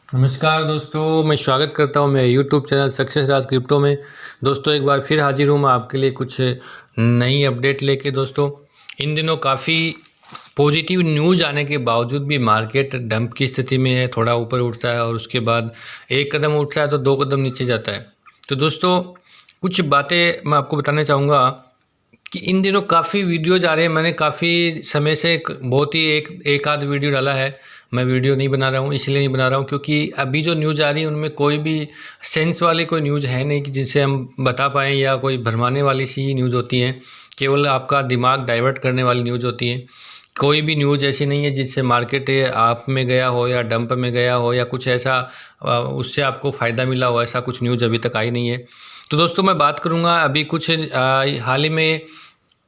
नमस्कार दोस्तों, मैं स्वागत करता हूं मेरे यूट्यूब चैनल सक्सेस राज क्रिप्टो में। दोस्तों एक बार फिर हाजिर हूं मैं आपके लिए कुछ नई अपडेट लेके। दोस्तों इन दिनों काफ़ी पॉजिटिव न्यूज़ आने के बावजूद भी मार्केट डंप की स्थिति में है। थोड़ा ऊपर उठता है और उसके बाद एक कदम उठता है तो दो कदम नीचे जाता है। तो दोस्तों कुछ बातें मैं आपको बताना चाहूँगा कि इन दिनों काफ़ी वीडियोज़ आ रहे हैं। मैंने काफ़ी समय से बहुत ही एक आध वीडियो डाला है। मैं वीडियो नहीं बना रहा हूँ, इसलिए नहीं बना रहा हूँ क्योंकि अभी जो न्यूज़ आ रही है उनमें कोई भी सेंस वाली कोई न्यूज़ है नहीं कि जिसे हम बता पाएँ, या कोई भरमाने वाली सी ही न्यूज़ होती हैं। केवल आपका दिमाग डाइवर्ट करने वाली न्यूज़ होती हैं। कोई भी न्यूज़ ऐसी नहीं है जिससे मार्केट आप में गया हो या डंप में गया हो या कुछ ऐसा उससे आपको फ़ायदा मिला हो, ऐसा कुछ न्यूज़ अभी तक आई नहीं है। तो दोस्तों मैं बात करूँगा अभी कुछ हाल ही में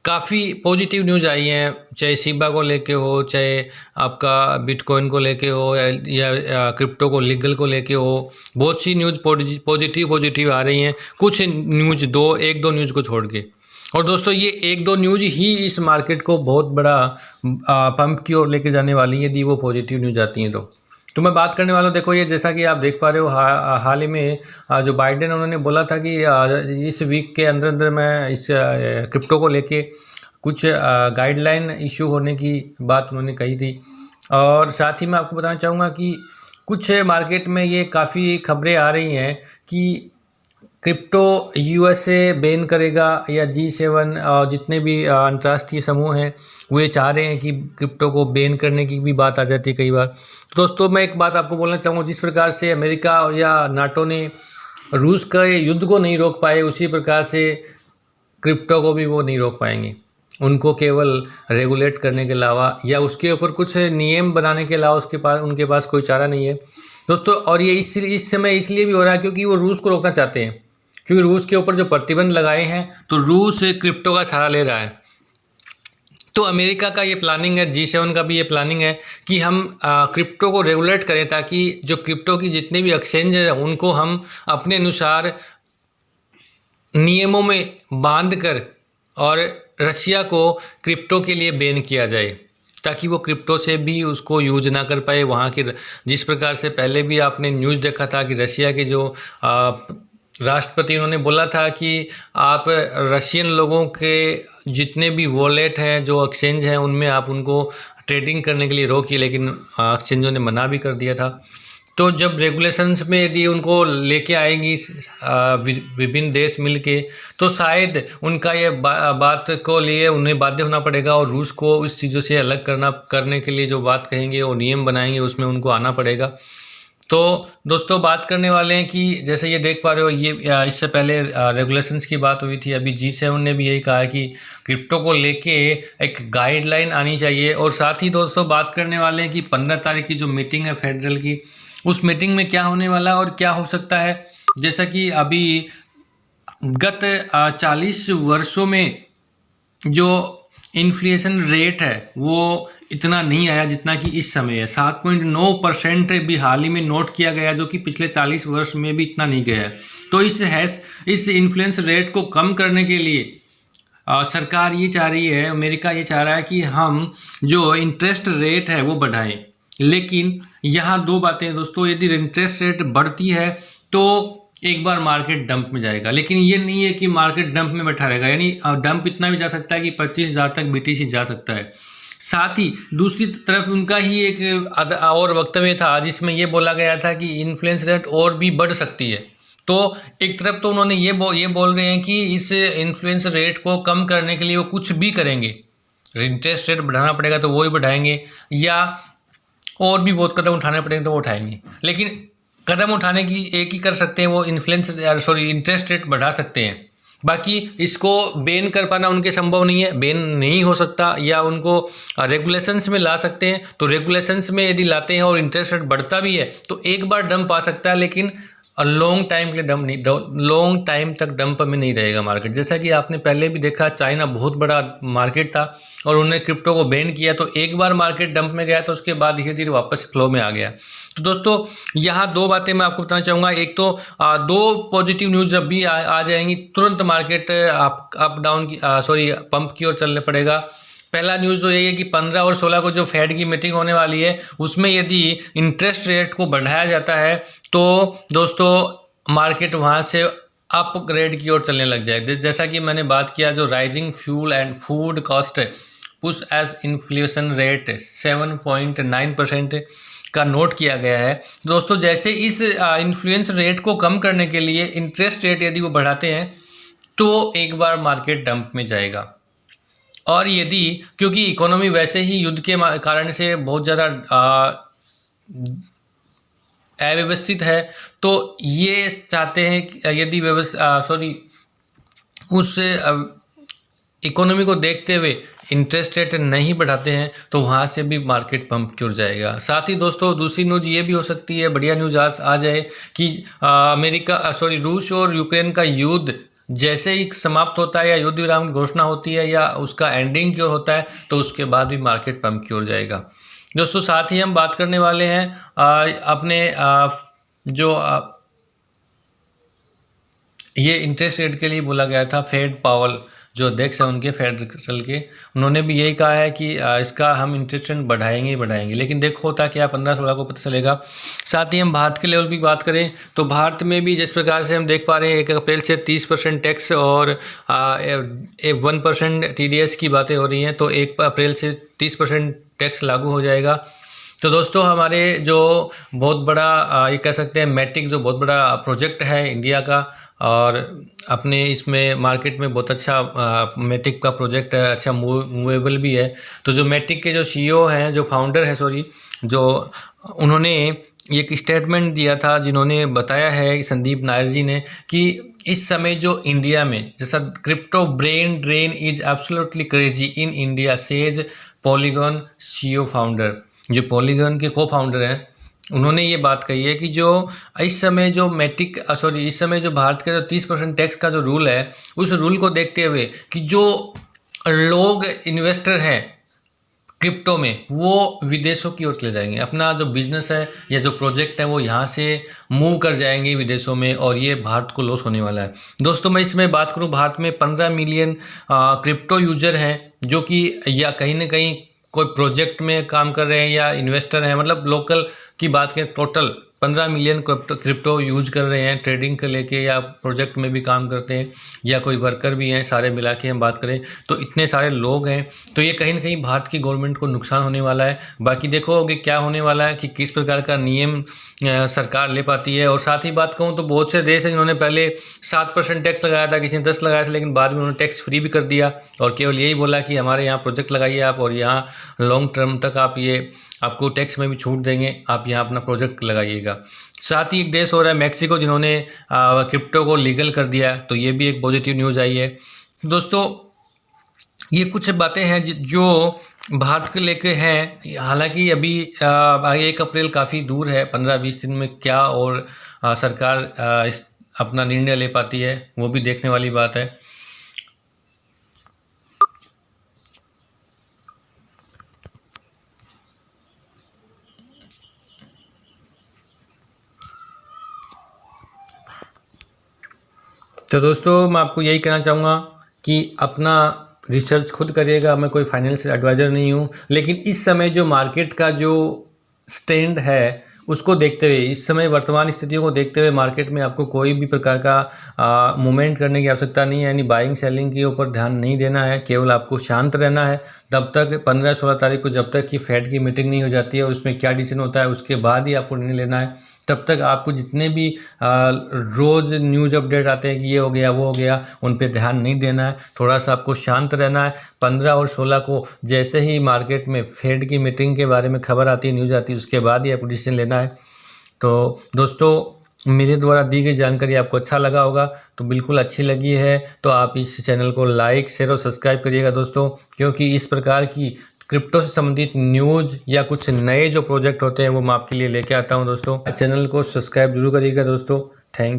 काफ़ी पॉजिटिव न्यूज़ आई हैं, चाहे शिबा को लेके हो, चाहे आपका बिटकॉइन को लेके हो या क्रिप्टो को लीगल को लेके हो। बहुत सी न्यूज़ पॉजिटिव आ रही हैं, कुछ न्यूज़ एक दो न्यूज़ को छोड़ के। और दोस्तों ये एक दो न्यूज़ ही इस मार्केट को बहुत बड़ा पंप की ओर लेके जाने वाली है यदि वो पॉजिटिव न्यूज़ आती हैं तो मैं बात करने वाला हूँ। देखो ये जैसा कि आप देख पा रहे हो हाल ही में जो बाइडेन उन्होंने बोला था कि इस वीक के अंदर अंदर मैं इस क्रिप्टो को लेके कुछ गाइडलाइन इशू होने की बात उन्होंने कही थी। और साथ ही मैं आपको बताना चाहूँगा कि कुछ मार्केट में ये काफ़ी खबरें आ रही हैं कि क्रिप्टो यूएसए बैन करेगा या G7 और जितने भी अंतर्राष्ट्रीय समूह हैं वो ये चाह रहे हैं कि क्रिप्टो को बैन करने की भी बात आ जाती है कई बार। तो दोस्तों मैं एक बात आपको बोलना चाहूँगा, जिस प्रकार से अमेरिका या नाटो ने रूस के युद्ध को नहीं रोक पाए, उसी प्रकार से क्रिप्टो को भी वो नहीं रोक पाएंगे। उनको केवल रेगुलेट करने के अलावा या उसके ऊपर कुछ नियम बनाने के अलावा उनके पास कोई चारा नहीं है दोस्तों। और ये इस समय इसलिए भी हो रहा है क्योंकि वो रूस को रोकना चाहते हैं, क्योंकि रूस के ऊपर जो प्रतिबंध लगाए हैं तो रूस क्रिप्टो का सहारा ले रहा है। तो अमेरिका का ये प्लानिंग है, G7 का भी ये प्लानिंग है कि हम क्रिप्टो को रेगुलेट करें ताकि जो क्रिप्टो की जितने भी एक्सचेंज है उनको हम अपने अनुसार नियमों में बांध कर और रशिया को क्रिप्टो के लिए बैन किया जाए ताकि वो क्रिप्टो से भी उसको यूज ना कर पाए। वहाँ की जिस प्रकार से पहले भी आपने न्यूज़ देखा था कि रशिया के जो राष्ट्रपति उन्होंने बोला था कि आप रशियन लोगों के जितने भी वॉलेट हैं, जो एक्सचेंज हैं, उनमें आप उनको ट्रेडिंग करने के लिए रोकिए, लेकिन एक्सचेंजों ने मना भी कर दिया था। तो जब रेगुलेशंस में यदि उनको लेके आएंगी विभिन्न देश मिलके तो शायद उनका ये बात को लिए उन्हें बाध्य होना पड़ेगा और रूस को उस चीज़ों से अलग करने के लिए जो बात कहेंगे वो नियम बनाएंगे, उसमें उनको आना पड़ेगा। तो दोस्तों बात करने वाले हैं कि जैसे ये देख पा रहे हो, ये इससे पहले रेगुलेशंस की बात हुई थी। अभी G7 ने भी यही कहा है कि क्रिप्टो को लेके एक गाइडलाइन आनी चाहिए। और साथ ही दोस्तों बात करने वाले हैं कि 15 तारीख की जो मीटिंग है फेडरल की, उस मीटिंग में क्या होने वाला है और क्या हो सकता है। जैसा कि अभी गत 40 वर्षों में जो इन्फ्लेशन रेट है वो इतना नहीं आया जितना कि इस समय है। 7.9% भी हाल ही में नोट किया गया, जो कि पिछले 40 वर्ष में भी इतना नहीं गया है। तो इस इन्फ्लेशन रेट को कम करने के लिए सरकार ये चाह रही है, अमेरिका ये चाह रहा है कि हम जो इंटरेस्ट रेट है वो बढ़ाएं। लेकिन यहाँ दो बातें हैं दोस्तों, यदि इंटरेस्ट रेट बढ़ती है तो एक बार मार्केट डंप में जाएगा, लेकिन ये नहीं है कि मार्केट डंप में बैठा रहेगा। यानी डंप इतना भी जा सकता है कि 25,000 तक BTC जा सकता है। साथ ही दूसरी तरफ उनका ही एक और वक्तव्य था जिसमें ये बोला गया था कि इन्फ्लेशन रेट और भी बढ़ सकती है। तो एक तरफ तो उन्होंने ये बोल रहे हैं कि इस इन्फ्लेशन रेट को कम करने के लिए वो कुछ भी करेंगे, इंटरेस्ट रेट बढ़ाना पड़ेगा तो वो ही बढ़ाएंगे, या और भी बहुत कदम उठाने पड़ेंगे तो वो उठाएंगे। लेकिन कदम उठाने की एक ही कर सकते हैं, वो इंटरेस्ट रेट बढ़ा सकते हैं। बाकी इसको बैन कर पाना उनके संभव नहीं है, बैन नहीं हो सकता, या उनको रेगुलेशंस में ला सकते हैं। तो रेगुलेशंस में यदि लाते हैं और इंटरेस्ट रेट बढ़ता भी है तो एक बार डंप आ सकता है, लेकिन लॉन्ग टाइम के लिए डंप नहीं, लॉन्ग टाइम तक डंप में नहीं रहेगा मार्केट। जैसा कि आपने पहले भी देखा, चाइना बहुत बड़ा मार्केट था और उन्होंने क्रिप्टो को बैन किया, तो एक बार मार्केट डंप में गया तो उसके बाद धीरे धीरे वापस फ्लो में आ गया। तो दोस्तों यहाँ दो बातें मैं आपको बताना चाहूँगा। एक तो दो पॉजिटिव न्यूज़ जब भी आ जाएंगी तुरंत मार्केट अप डाउन की पंप की ओर चलने पड़ेगा। पहला न्यूज़ तो यही है कि 15 और 16 को जो फेड की मीटिंग होने वाली है उसमें यदि इंटरेस्ट रेट को बढ़ाया जाता है तो दोस्तों मार्केट वहाँ से अपग्रेड की ओर चलने लग जाए। जैसा कि मैंने बात किया, जो rising fuel and food cost push as inflation rate 7.9% का नोट किया गया है। दोस्तों जैसे इस इन्फ्लुएंस रेट को कम करने के लिए इंटरेस्ट रेट यदि वो बढ़ाते हैं तो एक बार मार्केट डंप में जाएगा। और यदि, क्योंकि इकोनॉमी वैसे ही युद्ध के कारण से बहुत ज़्यादा अव्यवस्थित है, तो ये चाहते हैं कि यदि उस इकोनॉमी को देखते हुए इंटरेस्ट रेट नहीं बढ़ाते हैं तो वहाँ से भी मार्केट पंप की ओर जाएगा। साथ ही दोस्तों दूसरी न्यूज़ ये भी हो सकती है, बढ़िया न्यूज़ आज आ जाए कि रूस और यूक्रेन का युद्ध जैसे ही समाप्त होता है या युद्ध विराम की घोषणा होती है या उसका एंडिंग की ओर होता है तो उसके बाद भी मार्केट पंप की ओर जाएगा। दोस्तों साथ ही हम बात करने वाले हैं अपने ये इंटरेस्ट रेट के लिए बोला गया था, फेड पावल जो अध्यक्ष हैं उनके फेडरल के, उन्होंने भी यही कहा है कि इसका हम इंटरेस्ट रेट बढ़ाएंगे, लेकिन देखो होता क्या 15-16 को पता चलेगा। साथ ही हम भारत के लेवल भी बात करें तो भारत में भी जिस प्रकार से हम देख पा रहे हैं 1 अप्रैल से 30% टैक्स और 1% TDS की बातें हो रही हैं, तो 1 अप्रैल से 30% टैक्स लागू हो जाएगा। तो दोस्तों हमारे जो बहुत बड़ा ये कह सकते हैं मैटिक जो बहुत बड़ा प्रोजेक्ट है इंडिया का, और अपने इसमें मार्केट में बहुत अच्छा मैटिक का प्रोजेक्ट है, अच्छा मूवेबल भी है। तो जो मैटिक के जो CEO हैं, जो फाउंडर हैं जो उन्होंने एक स्टेटमेंट दिया था, जिन्होंने बताया है संदीप नायर जी ने, कि इस समय जो इंडिया में जैसा crypto brain drain is absolutely crazy in India says polygon CEO founder, जो पॉलीगॉन के को फाउंडर हैं, उन्होंने ये बात कही है कि जो इस समय जो इस समय जो भारत का जो 30% टैक्स का जो रूल है, उस रूल को देखते हुए कि जो लोग इन्वेस्टर हैं क्रिप्टो में वो विदेशों की ओर चले जाएंगे, अपना जो बिजनेस है या जो प्रोजेक्ट है वो यहाँ से मूव कर जाएंगे विदेशों में, और ये भारत को लॉस होने वाला है। दोस्तों मैं इसमें बात करूँ, भारत में 15 मिलियन क्रिप्टो यूजर हैं जो कि या कहीं ना कहीं कोई प्रोजेक्ट में काम कर रहे हैं या इन्वेस्टर हैं, मतलब लोकल की बात करें टोटल 15 मिलियन क्रिप्टो यूज कर रहे हैं ट्रेडिंग के लेके, या प्रोजेक्ट में भी काम करते हैं या कोई वर्कर भी हैं, सारे मिला के हम बात करें तो इतने सारे लोग हैं। तो ये कहीं ना कहीं भारत की गवर्नमेंट को नुकसान होने वाला है। बाकी देखो कि क्या होने वाला है कि किस प्रकार का नियम सरकार ले पाती है। और साथ ही बात कहूँ तो बहुत से देश हैं जिन्होंने पहले 7% टैक्स लगाया था, किसी ने 10 लगाया था, लेकिन बाद में उन्होंने टैक्स फ्री भी कर दिया और केवल यही बोला कि हमारे यहाँ प्रोजेक्ट लगाइए आप, और यहाँ लॉन्ग टर्म तक आपको टैक्स में भी छूट देंगे, आप यहाँ अपना प्रोजेक्ट लगाइएगा। साथ ही एक देश हो रहा है मैक्सिको, जिन्होंने क्रिप्टो को लीगल कर दिया, तो ये भी एक पॉजिटिव न्यूज़ आई है। दोस्तों ये कुछ बातें हैं जो भारत के लेके हैं, हालांकि अभी 1 अप्रैल काफ़ी दूर है, 15-20 दिन में क्या और सरकार अपना निर्णय ले पाती है वो भी देखने वाली बात है। तो दोस्तों मैं आपको यही कहना चाहूँगा कि अपना रिसर्च खुद करिएगा, मैं कोई फाइनेंशियल एडवाइज़र नहीं हूँ, लेकिन इस समय जो मार्केट का जो स्टैंड है उसको देखते हुए, इस समय वर्तमान स्थितियों को देखते हुए मार्केट में आपको कोई भी प्रकार का मूवमेंट करने की आवश्यकता नहीं है, यानी बाइंग सेलिंग के ऊपर ध्यान नहीं देना है, केवल आपको शांत रहना है तब तक 15-16 तारीख को, जब तक कि फेड की मीटिंग नहीं हो जाती है और उसमें क्या डिसीजन होता है उसके बाद ही आपको निर्णय लेना है। तब तक आपको जितने भी रोज़ न्यूज़ अपडेट आते हैं कि ये हो गया वो हो गया, उन पे ध्यान नहीं देना है, थोड़ा सा आपको शांत रहना है। 15 और 16 को जैसे ही मार्केट में फेड की मीटिंग के बारे में खबर आती है, न्यूज़ आती है, उसके बाद ही आपको डिसीजन लेना है। तो दोस्तों मेरे द्वारा दी गई जानकारी आपको अच्छा लगा होगा, तो बिल्कुल अच्छी लगी है तो आप इस चैनल को लाइक शेयर और सब्सक्राइब करिएगा दोस्तों, क्योंकि इस प्रकार की क्रिप्टो से संबंधित न्यूज़ या कुछ नए जो प्रोजेक्ट होते हैं वो मैं आपके लिए लेके आता हूं दोस्तों। चैनल को सब्सक्राइब जरूर करिएगा दोस्तों। थैंक